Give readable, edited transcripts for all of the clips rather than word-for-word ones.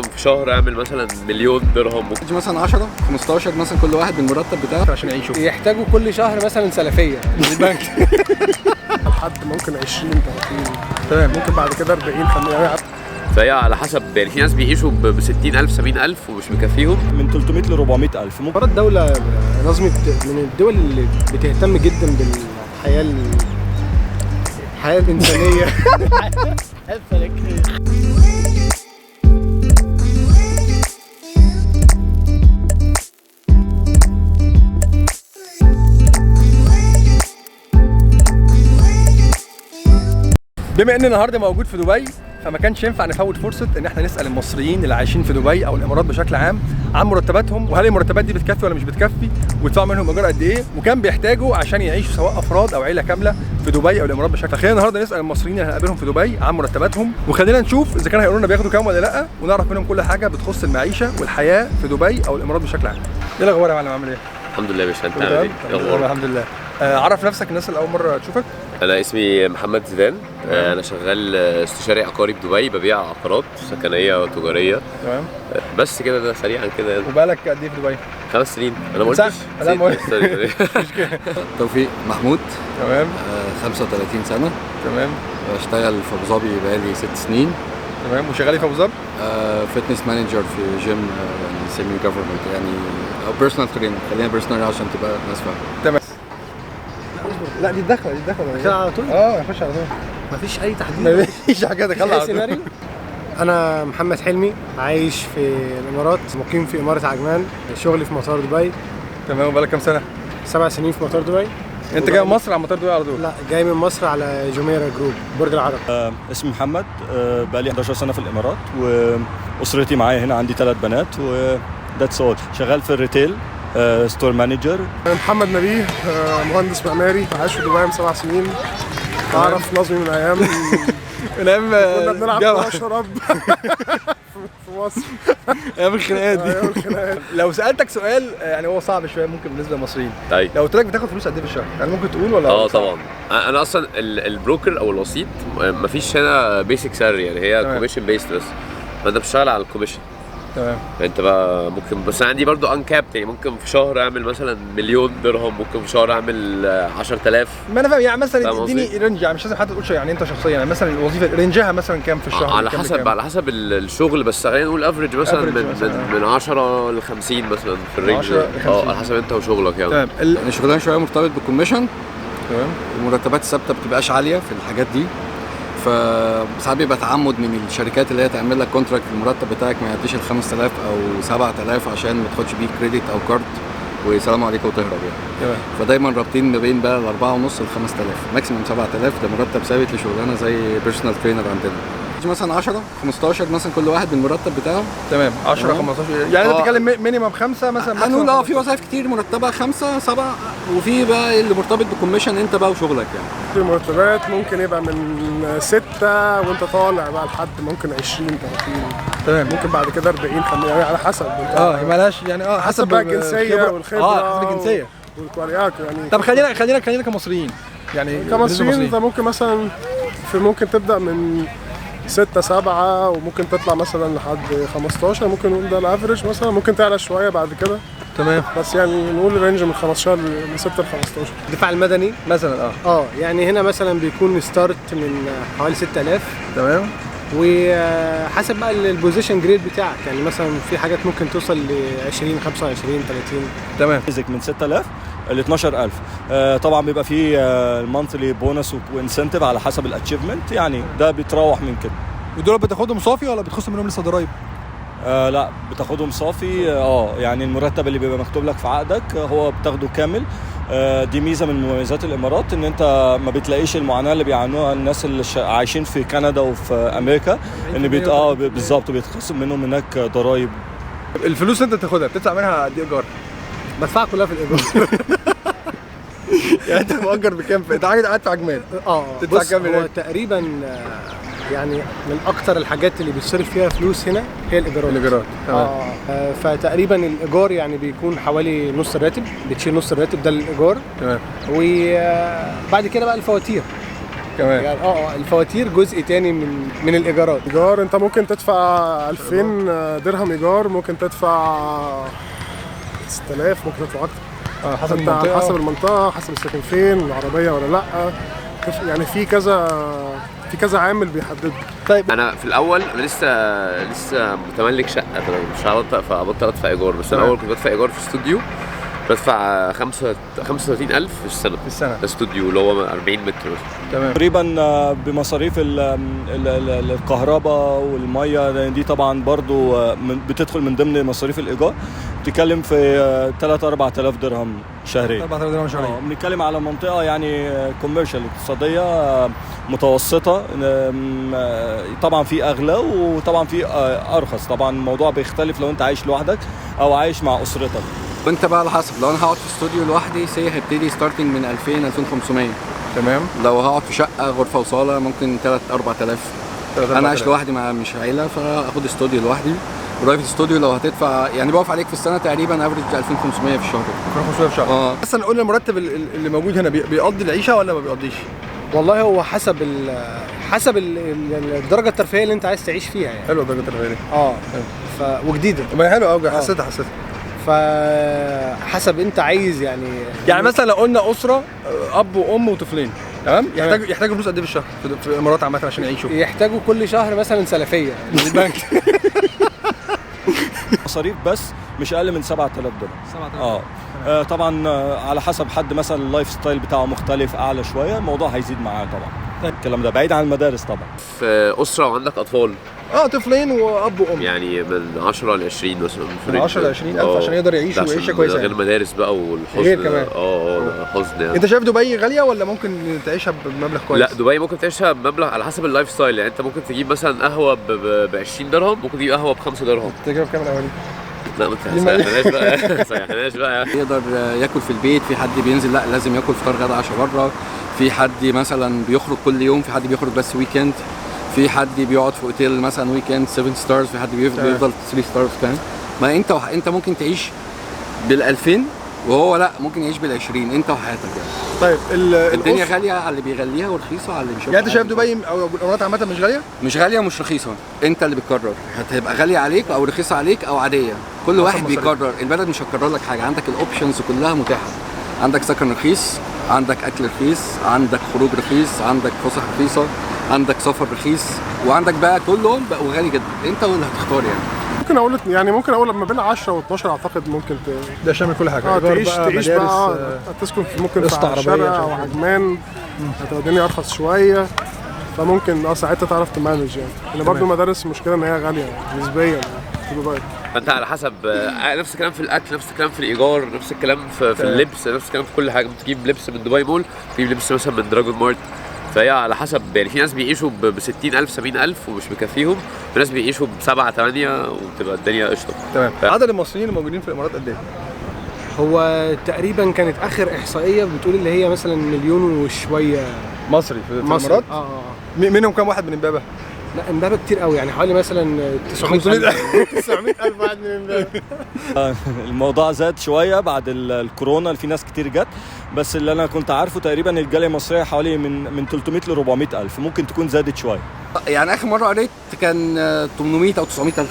في شهر اعمل مثلا مليون درهم، ممكن مثلا 10 15 مثلا كل واحد بالمرتب بتاعه عشان يعيشوا. يحتاجوا كل شهر مثلا سلفيه من البنك لحد ممكن 20 30 تمام، ممكن بعد كده 40 50. فهي على حسب، يعني في ناس بيعيشوا ب 60,000 70,000 ومش مكفيهم. من 300 ل 400,000. مقرات دولة نظمت من الدول اللي بتهتم جدا بالحياة الإنسانية بما ان النهارده موجود في دبي، فما كانش ينفع نفوت فرصه ان احنا نسال المصريين اللي عايشين في دبي او الامارات بشكل عام عن مرتباتهم، وهل المرتبات دي بتكفي ولا مش بتكفي، ويدفعوا منهم ايجار قد ايه، وكم بيحتاجوا عشان يعيشوا سواء افراد او عيله كامله في دبي او الامارات بشكل عام. فخلينا النهارده نسال المصريين اللي هنقابلهم في دبي عن مرتباتهم، وخلينا نشوف اذا كانوا هيقولوا لنا بياخدوا كام ولا لا، ونعرف منهم كل حاجه بتخص المعيشه والحياه في دبي او الامارات بشكل عام. ايه الاخبار يا معلم، عامل ايه؟ الحمد لله يا باشا، انت عامل ايه؟ الحمد لله. عرف نفسك الناس اللي اول مره تشوفك. انا اسمي محمد زيدان، انا شغال استشاري عقاري في دبي، ببيع عقارات سكنيه وتجاريه. تمام. بس كده، ده سريعا كده يعني. وبقالك قد ايه في دبي؟ 5 سنين. انا ما قلتش. لا ما قلتش. توفيق محمود، تمام. 35 سنه، تمام. بشتغل في ابو ظبي بقالي 6 سنين. تمام. وشغال في ابو ظبي؟ فتنس مانجر في جيم، يعني سيمي جفرمنت، يعني او بيرسونال ترينر، خلينا بيرسونال عشان تبقى الناس فاهمه. تمام. لا دي الدخله كده على طول؟ نخش على طول. مفيش اي تحديد، مفيش حاجه، دخلنا على طول. انا محمد حلمي، عايش في الامارات، مقيم في اماره عجمان، شغلي في مطار دبي. تمام. وبقالك كام سنه؟ 7 سنين في مطار دبي. انت جاي من مصر على مطار دبي على طول؟ لا، جاي من مصر على جميرة جروب برج العرب. اسمي محمد، بقالي 11 سنه في الامارات، واسرتي معايا هنا، عندي 3 بنات ذاتس اول. شغال في الريتيل، ستور مانجر. محمد نبيه، مهندس معماري، عايش في دبي من 7 سنين. اعرف نظمي من ايام كنا بنلعب كوره شراب في مصر، ايام الخناقات دي. ايام الخناقات. لو سالتك سؤال يعني هو صعب شويه ممكن بالنسبه للمصريين، طيب لو قلت لك بتاخد فلوس قد ايه في الشهر، يعني ممكن تقول ولا؟ طبعا. انا اصلا البروكر او الوسيط مفيش هنا بيسك سالري، يعني هي كوميشن بيست بس، فانت بتشتغل على الكوميشن. تمام. انت بقى ممكن، بس عندي برضو انكابت، يعني ممكن في شهر اعمل مثلا مليون درهم، ممكن في شهر اعمل 10,000. ما انا فاهم، يعني مثلا اديني رينج، يعني مش لازم حتى تقول يعني انت شخصيا، يعني مثلا الوظيفه رينجها مثلا كام في الشهر؟ على حسب الشغل، بس خلينا نقول افريج مثلا من 10 ل 50 مثلا في الرينج. على حسب انت وشغلك يعني. تمام. الشغلانه شويه مرتبط بالكوميشن. تمام. المرتبات الثابته ما بتبقاش عاليه في الحاجات دي، فساعات بيبقى تعمد من الشركات اللي هي تعمل لك كونتراكت، المرتب بتاعك ما يعديش ال 5000 او 7000 عشان ما تاخدش بيه كريدت او كارد وسلام عليكم وتهرب يعني. تمام. فدايما رابطين ما بين بقى ال 4.5 ل 5000، ماكسيموم 7000 ده مرتب ثابت لشغلانه زي بيرسونال ترينر عندنا. مثلا 10 15 مثلا كل واحد بالمرتب بتاعه. تمام. 10 15 يعني انت بتتكلم مينيمم 5 مثلا. هنقول في وظائف كتير مرتبها 5 7، وفي بقى اللي مرتبط بالكوميشن انت بقى وشغلك يعني. في مرتبات ممكن يبقى من 6 وانت طالع بقى لحد ممكن 20 30. تمام. ممكن بعد كده 40 50، يعني على حسب. مالهاش يعني حسب بقى الجنسيه والخبره. حسب الجنسيه والكواليات يعني. طب خلينا كمصريين، يعني كمصريين انت ممكن مثلا ممكن تبدا من 6 7 وممكن تطلع مثلا لحد 15، ممكن نقول ده الافريج مثلا، ممكن تعلى شويه بعد كده. تمام. بس يعني نقول رينج من 15 من 6 ل 15. الدفاع المدني مثلا يعني هنا مثلا بيكون ستارت من حوالي 6000. تمام. وحسب بقى البوزيشن جريد بتاعك، يعني مثلا في حاجات ممكن توصل ل 20 25 30. تمام. من 6000 ل 12000. طبعا بيبقى فيه المانثلي بونص وانسنتيف على حسب الاتشيفمنت، يعني ده بيتراوح من كده. ودول بتاخدهم صافي ولا بتخصم منهم لسه ضرايب؟ لا، بتاخدهم صافي. يعني المرتب اللي بيبقى مكتوب لك في عقدك هو بتاخده كامل. دي ميزه من مميزات الامارات، ان انت ما بتلاقيش المعاناه اللي بيعانوها الناس اللي عايشين في كندا وفي امريكا، ان بالظبط بيتخصم منهم هناك ضرايب. الفلوس انت بتاخدها بتدفع منها قد ايه ايجار؟ بدفعها كلها في الايجار. يعني انت مؤجر بكام؟ انت قاعد في عجمان. تدفع كام؟ هو تقريبا يعني من اكتر الحاجات اللي بيتصرف فيها فلوس هنا هي الايجارات. فتقريبا الايجار يعني بيكون حوالي نص الراتب، بتشيل نص الراتب ده الايجار. تمام. وبعد كده بقى الفواتير. كمان. يعني الفواتير جزء تاني من الايجارات. ايجار انت ممكن تدفع 2000 درهم ايجار، ممكن تدفع 6000، ممكن تدفع اكتر. حسب انت المنطقه، حسب المنطقه، حسب الساكن فين، العربيه ولا لا، يعني في كذا عامل بيحدد. طيب انا في الاول انا لسه متملك شقه، مش هبطل ادفع ايجار، بس انا الاول كنت بدفع ايجار في استوديو، بدفع 35,000 في السنه. ده استوديو اللي هو 40 متر مثلا. تمام. تقريبا بمصاريف الكهرباء والميه دي طبعا برضو بتدخل من ضمن مصاريف الايجار. بتتكلم في 3-4,000 درهم شهريا. 4,000 درهم شهريا. بنتكلم على منطقه يعني كوميرشال، اقتصاديه متوسطه. طبعا في اغلى وطبعا في ارخص. طبعا الموضوع بيختلف لو انت عايش لوحدك او عايش مع اسرتك. وانت بقى على حسب، لو انا هقعد في استوديو لوحدي هيبتدي ستارتنج من 2500. تمام. لو هقعد في شقه غرفه وصاله ممكن 3-4,000. انا عايش لوحدي مش عيله، فاخد استوديو لوحدي. برايفت استوديو لو هتدفع يعني بيقف عليك في السنه تقريبا افريج 2500 في الشهر. 2500 في الشهر. بس نقول المرتب اللي موجود هنا بيقضي العيشه ولا ما بيقضيش؟ والله هو حسب الدرجه الترفيهيه اللي انت عايز تعيش فيها يعني. حلو الدرجه الترفيهيه. وجديده. ما حلو قوي، حسيتها. فحسب انت عايز يعني مثلا لو قلنا اسره اب وام وطفلين، تمام، يحتاجوا فلوس قد ايه في الشهر في الامارات عامه عشان يعيشوا؟ يحتاجوا كل شهر مثلا سلفيه من البنك. مصاريف بس مش اقل من 7,000 درهم. طبعا على حسب حد مثلا اللايف ستايل بتاعه مختلف اعلى شويه، الموضوع هيزيد معاه طبعا. الكلام ده بعيد عن المدارس طبعا. في اسره وعندك اطفال طفلين واب وام، يعني من 10 ل 20 مثلا، من 10 ل 20 الف عشان يقدر يعيش ويعيشه كويسه. غير مدارس بقى والحزن. غير كمان. ده حزن يعني. انت شايف دبي غاليه ولا ممكن تعيشها بمبلغ كويس؟ لا، دبي ممكن تعيشها بمبلغ على حسب اللايف ستايل. يعني انت ممكن تجيب مثلا قهوه ب 20 درهم، ممكن تجيب قهوه ب 5 درهم. تجيبها بكام الاول دي؟ لا ما تسيحناش بقى. يقدر ياكل في البيت، في حد بينزل لا لازم ياكل فطار غدا عشاء بره، في حد مثلا بيخرج كل يوم، في حد بيخرج بس ويكند، في حد بيقعد في اوتيل مثلا ويكند 7 ستارز، في حد بيفضل 3 ستارز. فاهم؟ ما انت ممكن تعيش بال2000 وهو لا ممكن يعيش بال20، انت وحياتك يعني. طيب الدنيا غاليه على اللي بيغليها ورخيصه على اللي مش. يعني انت شايف دبي او الامارات عامه مش غاليه؟ مش غاليه ومش رخيصه، انت اللي بتقرر هتبقى غاليه عليك او رخيصه عليك او عاديه. كل واحد بيقرر. البلد مش هتقرر لك حاجه، عندك الاوبشنز كلها متاحه. عندك سكن رخيص، عندك اكل رخيص، عندك خروج رخيص، عندك فسح رخيصه، عندك سفر رخيص، وعندك بقى كلهم بقوا غالي جدا. انت اللي هتختار يعني. ممكن اقول ما بين 10 و12 اعتقد ممكن ده شامل كل حاجه. تعيش بقى تسكن ممكن في شارع او عجمان، هتبقى الدنيا ارخص شويه، فممكن ساعتها تعرف تمانج يعني. اللي برضه المدارس مشكله ان هي غاليه نسبيا في دبي. فانت على حسب نفس الكلام في الاكل، نفس الكلام في الايجار، نفس الكلام في اللبس، نفس الكلام في كل حاجه. ممكن تجيب لبس من دبي مول، تجيب لبس مثلا من دراجون مارت. فهي على حسب يعني. في ناس بيعيشوا ب 60,000 70,000 ومش مكفيهم، في ناس بيعيشوا ب7 8 وبتبقى الدنيا قشطه. تمام. عدد المصريين الموجودين في الامارات قد ايه؟ هو تقريبا كانت اخر احصائيه بتقول اللي هي مثلا 1,000,000 وشويه مصري في الامارات. منهم كام واحد من امبابه؟ لا امبابه كتير قوي، يعني حوالي مثلا 900,000 واحد من امبابه. الموضوع زاد شويه بعد الكورونا، في ناس كتير جت، بس اللي انا كنت عارفه تقريبا الجاليه المصريه حوالي من 300 ل 400,000، ممكن تكون زادت شويه. يعني اخر مره قريت كان 800 او 900,000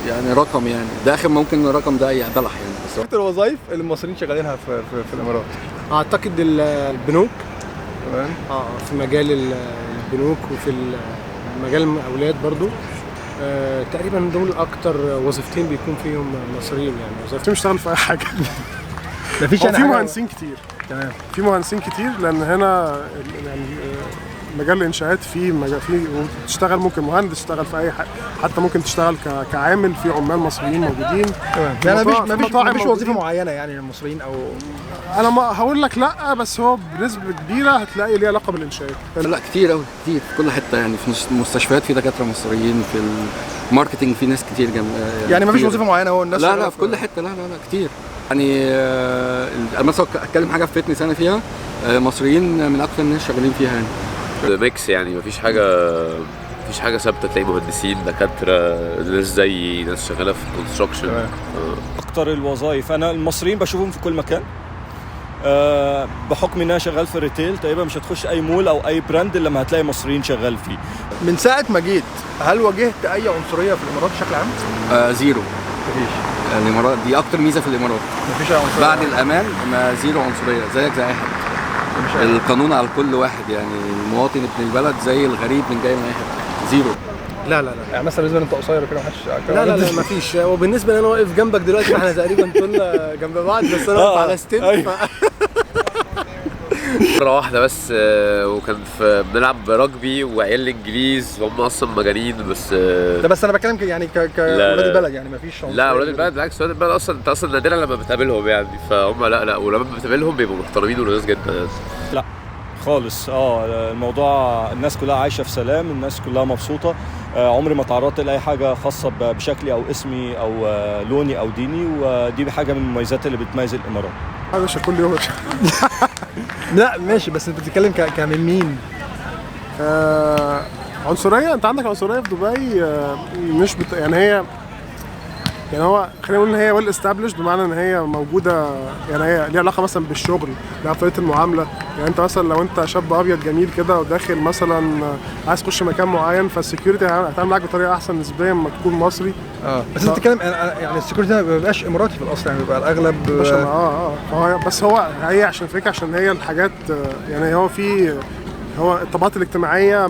يعني رقم، يعني ده اخر ممكن الرقم ده يعدلح يعني. بس الوظائف اللي المصريين شغالينها في الامارات اعتقد البنوك. تمام. في مجال البنوك وفي مجال المقاولات برضو. تقريبا دول اكتر وظيفتين بيكون فيهم مصريين، يعني وظيفتين بيشتغلوا في اي حاجه. مفيش في مهندسين كتير. تمام. في مهندسين كتير لان هنا يعني مجال الانشاءات فيه وتشتغل، ممكن مهندس تشتغل في اي حاجه، حتى ممكن تشتغل كعامل، في عمال مصريين موجودين. تمام. يعني مفيش وظيفه معينه يعني للمصريين او انا ما هقول لك لا، بس هو بنسبه كبيره هتلاقي ليه علاقه بالانشاءات. لا كتير قوي، كتير في كل حته يعني. في المستشفيات في دكاتره مصريين، في الماركتنج في ناس كتير يعني مفيش وظيفه معينه هو الناس. لا في كل حته. لا كتير يعني. مثلا اتكلم حاجه في فتنس انا فيها، مصريين من اكثر الناس شغالين فيها يعني. ميكس يعني. مفيش حاجه ثابته. تلاقي مهندسين، دكاتره، ناس زي ناس شغاله في الكونستراكشن. اكتر الوظائف انا المصريين بشوفهم في كل مكان. بحكم ان انا شغال في الريتيل تقريبا مش هتخش اي مول او اي براند الا لما هتلاقي مصريين شغال فيه. من ساعه ما جيت هل واجهت اي عنصريه في الامارات بشكل عام؟ زيرو. مفيش. الامارات دي اكتر ميزه في الامارات. مفيش اي عنصريه بعد الامان ما زيرو عنصريه، زيك زي اي حد. القانون على كل واحد، يعني المواطن ابن البلد زي الغريب من جاي من اي حد. زيرو. لا لا لا يعني مثلا بالنسبه انت قصير كده محدش لا لا لا مفيش. وبالنسبه لي انا واقف جنبك دلوقتي احنا تقريبا طولنا جنب بعض، بس انا واقف على ستيب. مرة واحدة بس وكان بنلعب رجبي وعيال الانجليز هم اصلا مجانين بس. ده بس انا بتكلم يعني كولاد البلد، يعني مفيش عنصريه. لا ولاد البلد بالعكس، ولاد البلد اصلا انت اصلا نادرا لما بتقابلهم يعني، فهم لا ولما بتقابلهم بيبقوا محترمين ولذاذ جدا. لا خالص. الموضوع الناس كلها عايشه في سلام، الناس كلها مبسوطه. عمري ما تعرضت لاي حاجه خاصه بشكلي او اسمي او لوني او ديني، ودي حاجه من المميزات اللي بتميز الامارات. مش كل يوم. لا ماشي، بس انت بتتكلم كمن مين؟ عنصريه، انت عندك عنصريه في دبي. مش يعني هي، يعني هو خلينا نقول ان هي ويل استابليشد، بمعنى ان هي موجوده، يعني هي ليها علاقه مثلا بالشغل، ليها طريقه المعامله. يعني انت مثلا لو انت شاب ابيض جميل كده وداخل مثلا عايز تخش مكان معين، فالسكيورتي هتعمل معاك بطريقه احسن نسبيا ما تكون مصري. بس انت بتتكلم يعني السكيورتي ما بيبقاش اماراتي في الاصل، يعني بيبقى الاغلب بس هي عشان فكره، عشان هي الحاجات، يعني هو الطبقات الاجتماعيه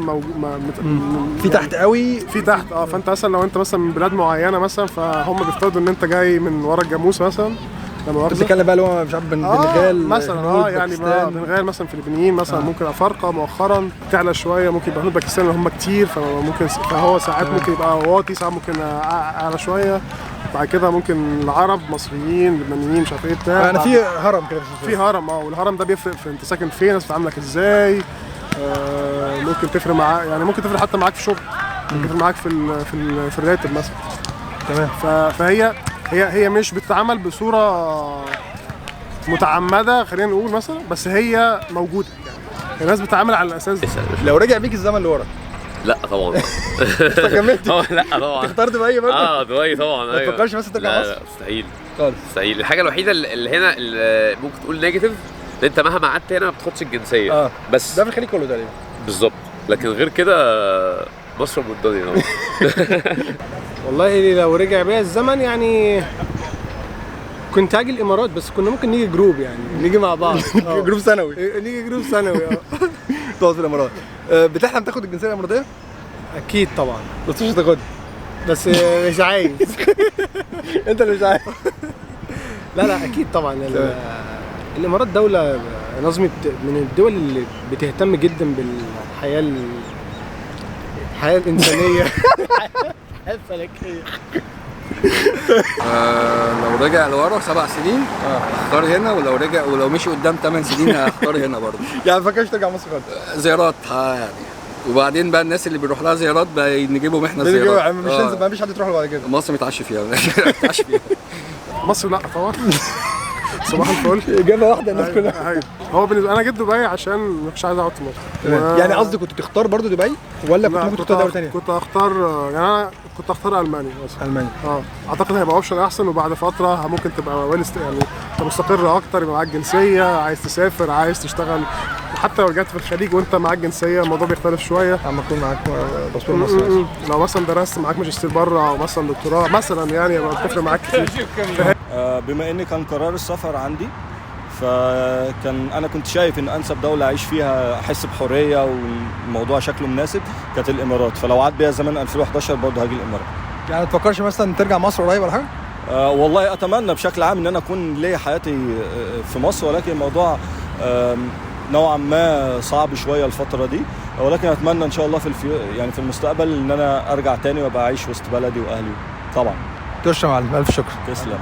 في تحت قوي، في تحت. فانت مثلا لو انت مثلا من بلاد معينه مثلا، فهم بيفترضوا ان انت جاي من ورا الجاموس مثلا. لما بتتكلم بقى اللي هو مش عارف بنغال مثلا يعني بنغال مثلا فلبينيين مثلا، ممكن افارقه مؤخرا تعلى شويه، ممكن يبقى هنود باكستان اللي هم كتير، فهو ساعات ممكن يبقى واطي، ساعات ممكن اعلى شويه. بعد كده ممكن العرب، مصريين، لبنانيين، مش عارف ايه بتاع. يعني في هرم كده، في هرم. والهرم ده بيفرق في انت ساكن فين، الناس بتعاملك ازاي. ممكن تفرق معاك، يعني ممكن تفرق حتى معاك في الشغل، ممكن تفرق معاك في الراتب مثلا. تمام. فهي مش بتتعامل بصوره متعمده خلينا نقول مثلا، بس هي موجوده، يعني الناس بتتعامل على الاساس ده. لو رجع بيك الزمن لورا لا طبعا. انت كملت؟ لا طبعا. تختار دبي برضه؟ دبي طبعا. ما تفكرش مثلا ترجع مصر؟ لا مستحيل خالص. مستحيل. الحاجه الوحيده اللي هنا اللي ممكن تقول نيجاتيف، ان انت مهما قعدت هنا ما بتاخدش الجنسيه. بس ده في الخليج كله تقريبا. بالظبط. لكن غير كده مصر والدنيا. والله لو رجع بيا الزمن يعني كنت هاجي الامارات، بس كنا ممكن نيجي جروب، يعني نيجي مع بعض. جروب ثانوي. نيجي جروب ثانوي. تقعد في الامارات. بتحلم تاخد الجنسيه الاماراتيه؟ اكيد طبعا، بس مش هتاخدها. بس مش عايز. انت اللي مش عايز. لا اكيد طبعا. الامارات دوله نظمي من الدول اللي بتهتم جدا بالحياه الانسانيه. الحياه الفلكيه. لو رجع لورا 7 سنين اختار هنا، ولو مشي قدام 8 سنين هختار هنا برضه. يعني ما فكرش ترجع مصر خالص؟ زيارات يعني. وبعدين بقى الناس اللي بيروح لها زيارات بقى نجيبهم احنا زيارات. مش هنزل، ما فيش حد تروح له بعد كده. مصر متعشى فيها. مصر لا طبعا. صباح الفل. اجابه واحده الناس كلها. هو بالنسبه انا جيت دبي عشان مش عايز اقعد في مصر. يعني قصدي كنت تختار برضو دبي ولا كنت ممكن تختار دوله ثانيه؟ كنت اختار، يعني انا كنت اختار المانيا مثلا. المانيا اعتقد هيبقى اوبشن احسن، وبعد فتره ممكن تبقى يعني انت مستقر اكتر، يبقى معاك جنسيه، عايز تسافر، عايز تشتغل. حتى لو رجعت في الخليج وانت معاك جنسيه الموضوع بيختلف شويه. اما تكون معاك باسبور مصري. لو مثلا درست معاك ماجستير بره او مثلا دكتوراه مثلا، يعني يبقى بتفرق معاك كتير. بما ان كان قرار السفر عندي، فكان انا كنت شايف ان انسب دوله اعيش فيها احس بحريه والموضوع شكله مناسب كانت الامارات. فلو عاد بيا زمان 2011 برضه هاجي الامارات. يعني ما تفكرش مثلا ترجع مصر قريب ولا حاجه؟ والله اتمنى بشكل عام ان انا اكون ليا حياتي في مصر، ولكن الموضوع نوعا ما صعب شويه الفتره دي، ولكن اتمنى ان شاء الله يعني في المستقبل ان انا ارجع تاني وابقى اعيش وسط بلدي واهلي. طبعا. تشرف يا معلم، الف شكر. تسلم.